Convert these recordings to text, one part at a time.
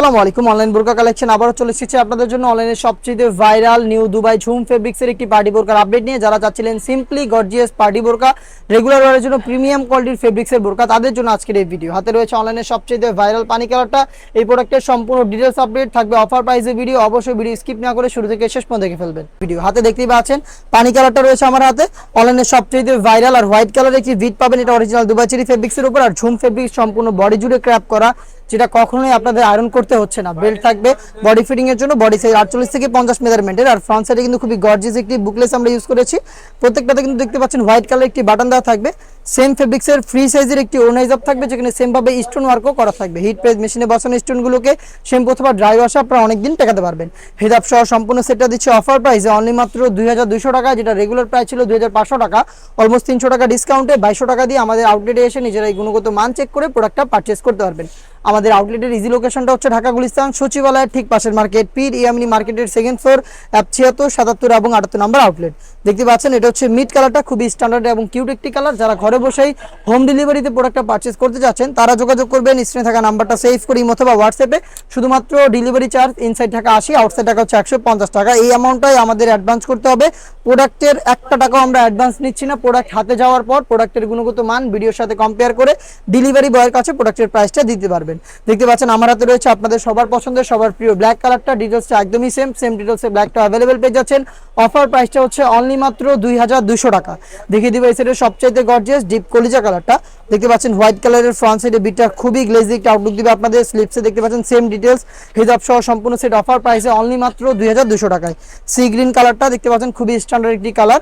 আসসালামু আলাইকুম। অনলাইন বোরকা কালেকশন আবারও চলে এসেছে আপনাদের জন্য। অনলাইনে সবচেয়ে ভাইরাল নিউ দুবাই ঝুম ফেব্রিক্সের একটি পার্টি বোরকার আপডেট নিয়ে। যারা চাচ্ছিলেন সিম্পলি গর্জিয়াস পার্টি বোরকা, রেগুলার ওয়ারের জন্য প্রিমিয়াম কোয়ালিটির ফেব্রিক্সের বোরকা, তাদের জন্য আজকের এই ভিডিও। হাতে রয়েছে অনলাইনে সবচেয়ে ভাইরাল পানি কালারটা। এই প্রোডাক্টের সম্পূর্ণ ডিটেলস আপডেট থাকবে, অফার প্রাইসে ভিডিও। অবশ্যই ভিডিও স্কিপ না করে শুরু থেকে শেষ পর্যন্ত দেখে ফেলবেন ভিডিও। হাতে দেখতেই পাচ্ছেন পানি কালারটা রয়েছে আমার হাতে। অনলাইনে সবচেয়ে ভাইরাল আর হোয়াইট কালারের একটি ভিট পাবেন, এটা অরিজিনাল দুবাই চেরি ফেব্রিক্সের উপর। আর ঝুম ফেব্রিক্স সম্পূর্ণ বডি জুড়ে ক্র্যাপ করা, যেটা কখনোই আপনাদের আয়রন করতে হচ্ছে না। বেল্ট থাকবে বডি ফিটিং এর জন্য, বডি সাইজ 48 থেকে 50 মেজারমেন্টের। আর ফ্রন্ট সাইডে কিন্তু খুবই গর্জিয়াস একটি বুকলেস আমরা ইউজ করেছি। প্রত্যেকটাতে কিন্তু দেখতে পাচ্ছেন হোয়াইট কালার একটি বাটন দেওয়া থাকবে। সেম ফেব্রিক্সের ফ্রি সাইজের একটি ওনাইজ আপ থাকবে, যেখানে সেম ভাবে স্টোন ওয়ার্কও করা থাকবে। হিট প্রেস মেশিনে বসানো স্টোনগুলোকে শ্যাম্পু অথবা ড্রাই ওয়াশ আপনারা অনেকদিন টেকাতে পারবেন। হিজাব সহ সম্পূর্ণ সেটটা দিচ্ছে অফার প্রাইসে অনলি মাত্র 2200 টাকা, যেটা রেগুলার প্রাইস ছিল 2500 টাকা। অলমোস্ট 300 টাকা ডিসকাউন্টে 2200 টাকা দিয়ে আমাদের আউটলেটে এসে নিজেরা এই গুণগত মান চেক করে প্রোডাক্টটা পারচেস করতে পারবেন। আমাদের আউটলেটের ইজি লোকেশনটা হচ্ছে ঢাকা গুলিস্তান সচিবালয়ের ঠিক পাশের মার্কেট, পীর ইয়ামিনী মার্কেটের সেকেন্ড ফ্লোর, অ্যাপ 76, 77 এবং 78 নম্বর আউটলেট। দেখতে পাচ্ছেন এটা হচ্ছে মিড কালারটা, খুবই স্ট্যান্ডার্ড এবং কিউট একটি কালার। যারা ঘরে বসেই হোম ডেলিভারিতে প্রোডাক্টটা পারচেস করতে যাচ্ছেন তারা যোগাযোগ করবেন স্ক্রিনে থাকা নাম্বারটা সেভ করি অথবা হোয়াটসঅ্যাপে। শুধুমাত্র ডেলিভারি চার্জ ইনসাইড টাকা 80, আউটসাইড টাকা হচ্ছে 150 টাকা। এই অ্যামাউন্টটাই আমাদের অ্যাডভান্স করতে হবে। প্রোডাক্টের একটা টাকাও আমরা অ্যাডভান্স নিচ্ছি না। প্রোডাক্ট হাতে যাওয়ার পর প্রোডাক্টের গুণগত মান ভিডিওর সাথে কম্পেয়ার করে ডেলিভারি বয়ের কাছে প্রোডাক্টের প্রাইসটা দিতে পারবেন। দেখতে পাচ্ছেন আমার হাতে রয়েছে আপনাদের সবার পছন্দের সবার প্রিয় ব্ল্যাক কালারটা। ডিটেলসটা একদমই সেম ডিটেলসে ব্ল্যাকটা অ্যাভেলেবেল পেয়ে যাচ্ছেন। অফার প্রাইসটা হচ্ছে অনলি মাত্র 2200 টাকা। দেখিয়ে দিব এই সাইডের সবচাইতে গর্জিয়াস ডিপ কলিজা কালারটা। দেখতে পাচ্ছেন হোয়াইট কালারের ফ্রন্ট সাইডে বিটটা খুবই গ্লেজি একটা আউটলুক দিবে আপনাদের। স্লিপসে দেখতে পাচ্ছেন সেম ডিটেলস, হিজাব সহ সম্পূর্ণ সেট অফার প্রাইসে অনলি মাত্র 2200 টাকায়। সি গ্রিন কালারটা দেখতে পাচ্ছেন খুবই স্ট্যান্ডার্ড একটি কালার।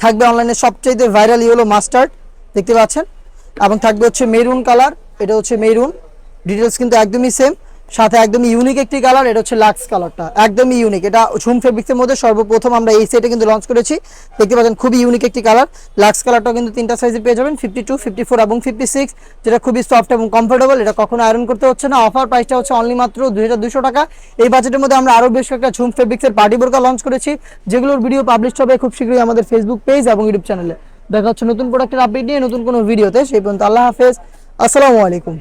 থাকবে অনলাইনে সবচাইতে ভাইরাল ইয়েলো মাস্টার্ড দেখতে পাচ্ছেন, এবং থাকবে হচ্ছে মেরুন কালার। এটা হচ্ছে মেরুন, ডিটেলস কিন্তু একদমই সেম। সাথে একদমই ইউনিক একটি কালার, এটা হচ্ছে লাক্স কালারটা, একদমই ইউনিক। এটা ঝুম ফেব্রিক্সের মধ্যে সর্বপ্রথম আমরা এই সেটে কিন্তু লঞ্চ করেছি। দেখতে পাচ্ছেন খুবই ইউনিক একটি কালার। লাক্স কালারটাও কিন্তু তিনটা সাইজে পেয়ে যাবেন, 52, 54 এবং 56, যেটা খুবই সফট এবং কমফোর্টেবল। এটা কখনো আয়রন করতে হচ্ছে না। অফার প্রাইসটা হচ্ছে অনলি মাত্র 2200 টাকা। এই বাজেটের মধ্যে আমরা আরও বেশ কয়েকটা ঝুম ফেব্রিক্সের পার্টি বোরকা লঞ্চ করেছি, যেগুলোর ভিডিও পাবলিশ হবে খুব শীঘ্রই আমাদের ফেসবুক পেজ এবং ইউটিউব চ্যানেলে। দেখা হচ্ছে নতুন প্রোডাক্টের আপডেট নিয়ে নতুন কোনো ভিডিওতে। সেই পর্যন্ত আল্লাহ হাফেজ, আসসালামু আলাইকুম।